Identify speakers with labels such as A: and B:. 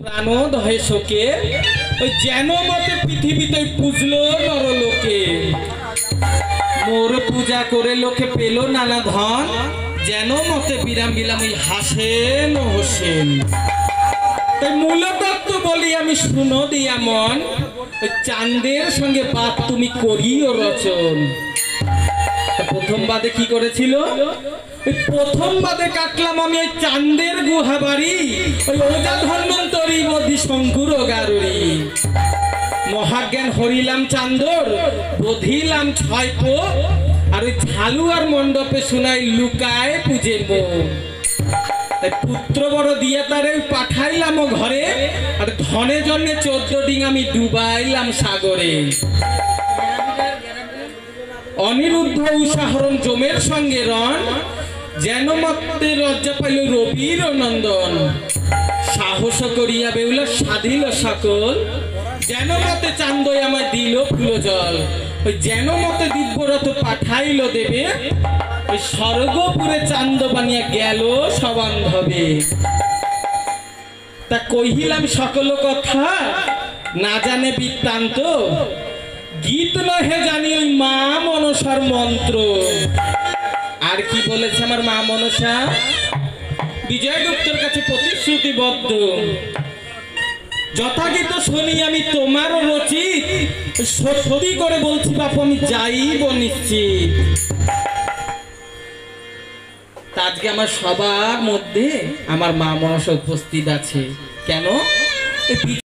A: প্রাণদ হয়ে শোকে ওই যেন মতে পৃথিবীতে পুজলো নরলোকে মোর পূজা করে লোকে পেল নানা ধন যেন মতে বিরাম বিলাম ওই হাসেন ও হোসেন। তাই মূলতত্ত্ব বলি আমি শুনো দিয়া মন ওই চাঁদের সঙ্গে বাদ তুমি করিও রচন। প্রথম বাদে কি করেছিল? প্রথম বাদে কাটলাম আমি ওই চাঁদের গুহা বাড়ি ওই ওজা ধন্বন্তরী মধ্যে শঙ্কুর গারুড়ি মহাজ্ঞান হরিলাম চান্দর বধিলাম ছয় পো আর ওই ঝালু আর মণ্ডপে শোনাই লুকায় পূজে মো। তাই পুত্র বড় দিয়ে তারে পাঠাইলাম ও ঘরে আর ধনে জন্যে 14 ডিং আমি ডুবাইলাম সাগরে। অনিরুদ্ধ উষাহরণ জমের সঙ্গে রণ যেন মতে লজ্জা পাইল রবির নন্দন সাহস করিয়া বেউলা সাধিল সকল যেন মতে চান্দই আমায় দিল ফুল জল। ওই যেন মতে দিব্যরথ পাঠাইল দেবে ওই স্বর্গপুরে চান্দ বানিয়া গেল সবান্ধবে। তা কহিলাম সকল কথা না জানে বৃত্তান্ত গীত নহে জানি ওই মা মনসার মন্ত্র। আর কি বলেছে আমার মা মনসা? বিজয়গুপ্তের কাছে প্রতিশ্রুতিবদ্ধ যথাগীত শুনি আমি তোমারও রচিত সত্যি করে বলছি বাপ আমি যাইব নিশ্চিত। আজকে আমার সবার মধ্যে আমার মা মনসা উপস্থিত আছে। কেন?